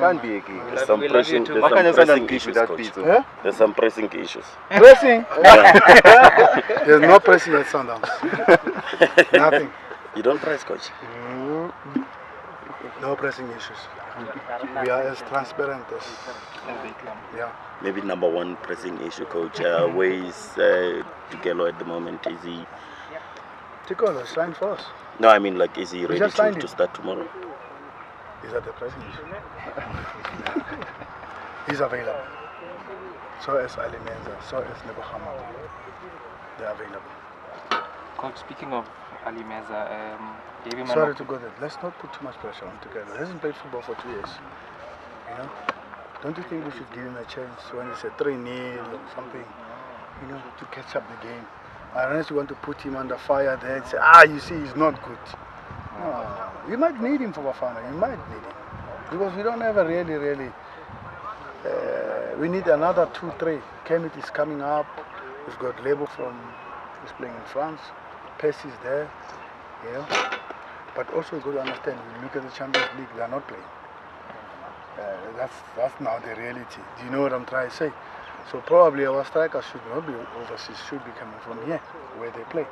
can't be a key. There's some pressing issues, coach. Huh? There's some pressing issues. Pressing? There's no pressing at Sundowns. Nothing. You don't press, coach? No pressing issues. We are as transparent as... Yeah. Maybe number one pressing issue, coach. Where is Tukelo at the moment? Is he... Tikolo signed for us. No, I mean, like, is he ready just signed to him. start tomorrow? Is that the pressing issue? He's available. So is Ali Menza, so is Nebo Hamad. They're available. Coach, speaking of Ali Meza, Sorry to go there. Let's not put too much pressure on Tukelo. He hasn't played football for 2 years. You know? Don't you think we should give him a chance when it's a 3-0 or something, you know, to catch up the game? Unless you want to put him under fire there and say, you see, he's not good. No, you might need him for Bafana. You might need him. Because we don't ever really... we need another 2-3. Kemet is coming up. We've got Lebo who's playing in France. Pessi is there. You know? But also you've got to understand, when you look at the Champions League, they are not playing. That's now the reality. Do you know what I'm trying to say? So probably our strikers should not be overseas, should be coming from here, where they play.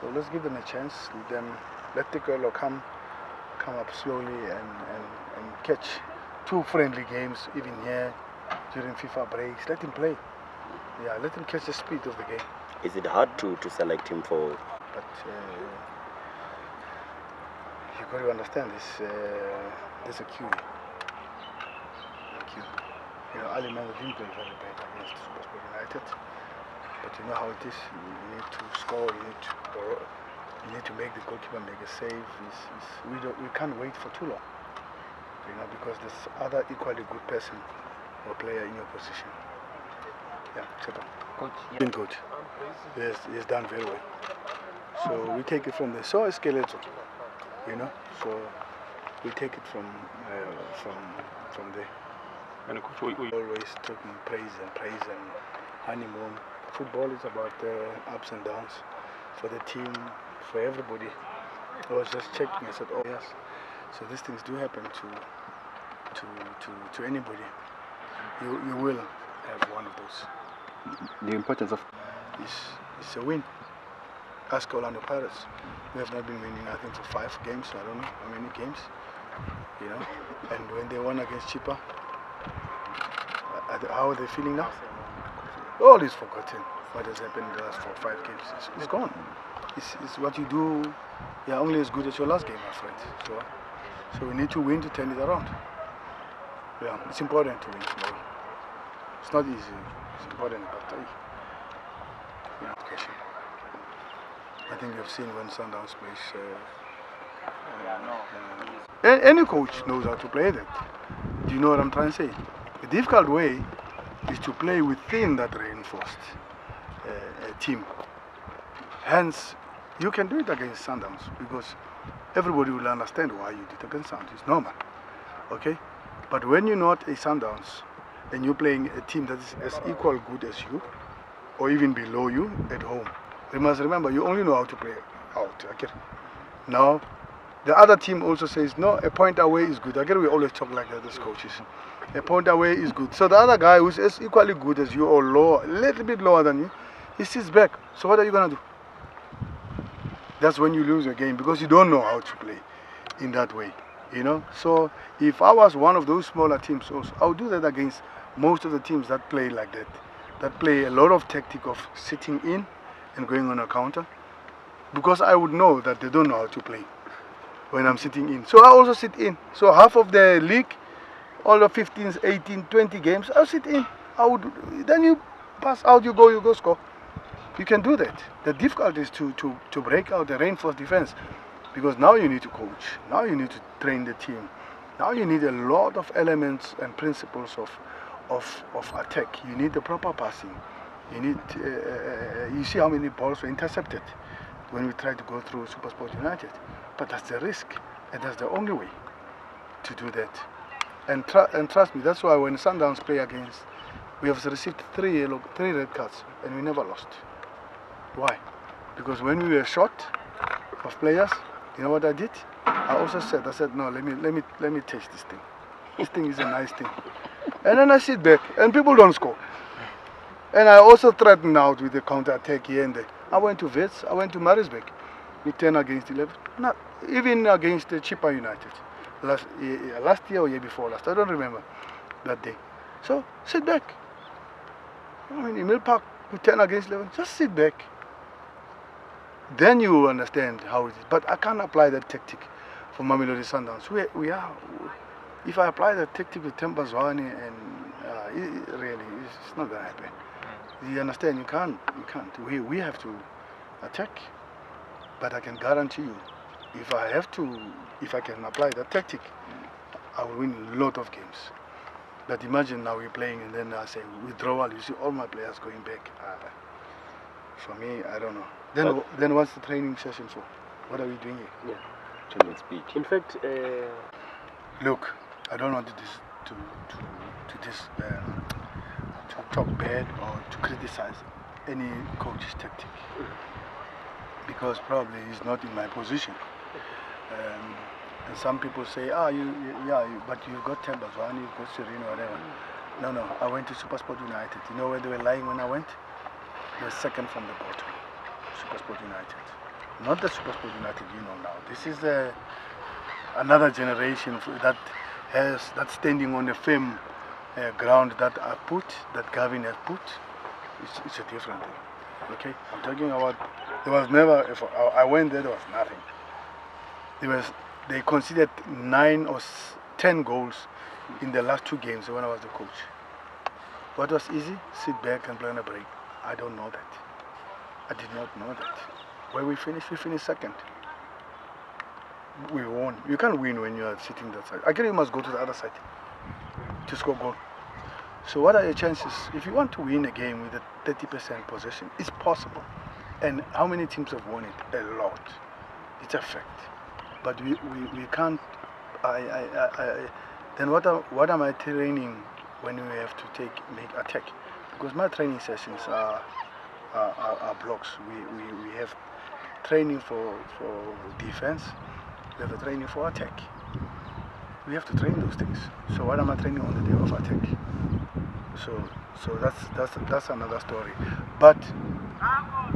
So let's give them a chance. Let the girl come up slowly and catch 2 friendly games, even here during FIFA breaks. Let him play. Yeah, let him catch the speed of the game. Is it hard to select him for? But you've got to understand this. There's a queue. You know, Ali Menza didn't play very bad against Supersport United, but you know how it is. You need to score. You need to make the goalkeeper make a save. We can't wait for too long, you know, because there's other equally good person or player in your position. Yeah, Chepa. Coach, Been good. He's done very well. So we take it from there. So is Skeleton, you know. So we take it from there. and coach, we Always talking praise and honeymoon. Football is about ups and downs for the team, for everybody. I was just checking. I said, oh yes. So these things do happen to anybody. You will have one of those. The importance of It's a win. Ask Orlando Pirates. We have not been winning, I think, for 5 games. I don't know how many games. You know, and when they won against Chipa, how are they feeling now? All is forgotten. What has happened in the last 4 or 5 games? It's gone. It's what you do. You're only as good as your last game, my friend. So we need to win to turn it around. Yeah, it's important to win tomorrow. It's not easy. It's important, but yeah, question. I think you've seen when Sundowns plays. Any coach knows how to play that. Do you know what I'm trying to say? The difficult way is to play within that reinforced team. Hence, you can do it against Sundowns because everybody will understand why you did it against Sundowns. It's normal, okay? But when you're not a Sundowns and you're playing a team that is as equal good as you, or even below you at home, you must remember you only know how to play out. Okay? Now, the other team also says, no, a point away is good. Again, we always talk like that as coaches. A point away is good. So the other guy who's as equally good as you or lower, a little bit lower than you, he sits back. So what are you going to do? That's when you lose a game because you don't know how to play in that way. You know? So if I was one of those smaller teams also, I would do that against most of the teams that play like that. That play a lot of tactic of sitting in and going on a counter. Because I would know that they don't know how to play when I'm sitting in. So I also sit in. So half of the league, all the 15, 18, 20 games, I'll sit in. Then you pass out, you go score. You can do that. The difficulty is to break out the reinforced defense. Because now you need to coach. Now you need to train the team. Now you need a lot of elements and principles of attack. You need the proper passing. You need, you see how many balls were intercepted when we tried to go through Supersport United. But that's the risk, and that's the only way to do that. And trust me, that's why when Sundowns play against, we have received 3 red cards, and we never lost. Why? Because when we were short of players, you know what I did? I also said, no, let me taste this thing. This thing is a nice thing. And then I sit back, and people don't score. And I also threatened out with the counter-attack here and there. I went to Wits, I went to Maritzburg with 10 against 11. Not even against the Chippa United. Last year or year before last, I don't remember that day. So, sit back. I mean, in Mill Park with 10 against 11, just sit back. Then you understand how it is. But I can't apply that tactic for Mamelodi Sundowns. We are. If I apply that tactic with Temba Zwane, and really, it's not going to happen. You understand? You can't. We have to attack. But I can guarantee you, if I can apply that tactic, I will win a lot of games. But imagine now we're playing and then I say withdrawal. You see all my players going back. For me, I don't know. Then what's the training session for? What are we doing here? Yeah, training speech. In fact, look, I don't want to talk bad or to criticize any coach's tactic, because probably he's not in my position. And some people say, but you've got Temba Zwane, you've got Sereno, whatever. No, I went to SuperSport United. You know where they were lying when I went? They were second from the bottom. SuperSport United. Not the SuperSport United you know now. This is another generation that's standing on the firm ground that Gavin has put. It's a different thing. Okay? I'm talking about, there was never, I went there was nothing. They conceded 9 or 10 goals in the last 2 games when I was the coach. What was easy? Sit back and play on a break. I don't know that. I did not know that. Where we finished second. We won. You can't win when you are sitting that side. Again, you must go to the other side to score goal. So what are your chances? If you want to win a game with a 30% possession, it's possible. And how many teams have won it? A lot. It's a fact. But we can't. Then what am I training when we have to make attack? Because my training sessions are blocks. We have training for defense. We have a training for attack. We have to train those things. So what am I training on the day of attack? So that's another story. But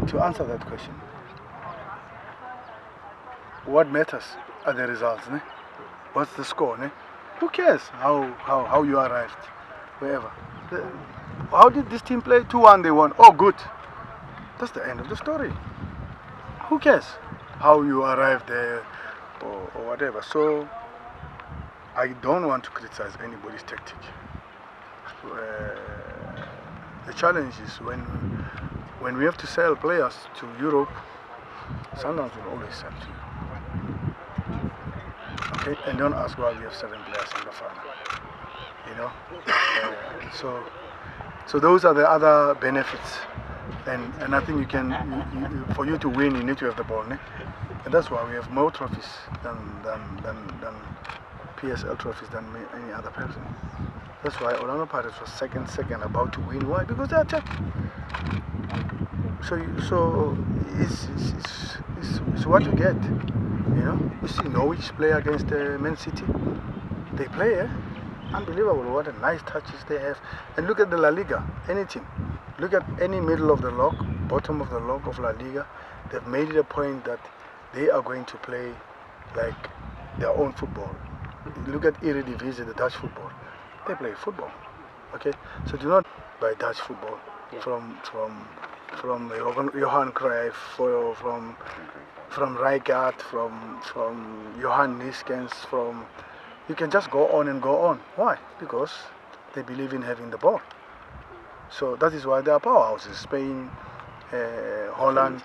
to answer that question, what matters are the results, ne? What's the score, ne? Who cares how you arrived, wherever. How did this team play? 2-1 they won. Oh, good. That's the end of the story. Who cares how you arrived there or whatever? So I don't want to criticize anybody's tactic. The challenge is when we have to sell players to Europe, Sundowns will always sell to you. Okay, and don't ask why we have 7 players in the final. You know, so those are the other benefits, and I think for you to win, you need to have the ball, ne? And that's why we have more trophies than PSL trophies than any other person. That's why Orlando Pirates was second, about to win. Why? Because they attack. So it's what you get. You know, you see Norwich play against Man City. They play, unbelievable. What a nice touches they have. And look at the La Liga. Any team. Look at any middle of the log, bottom of the log of La Liga. They've made it a point that they are going to play like their own football. Look at Eredivisie, the Dutch football. They play football. Okay, so do not buy Dutch football from Johan Cruyff, from Rijkaard, from Johan Niskens, you can just go on and go on. Why? Because they believe in having the ball. So that is why they are powerhouses. Spain, Holland.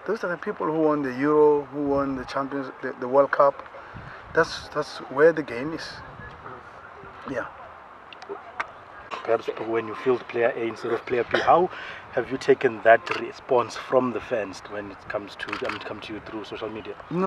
Those are the people who won the Euro, who won the Champions, the World Cup. That's where the game is. Yeah. Perhaps when you field player A instead of player B, how have you taken that response from the fans when it comes to you through social media? No.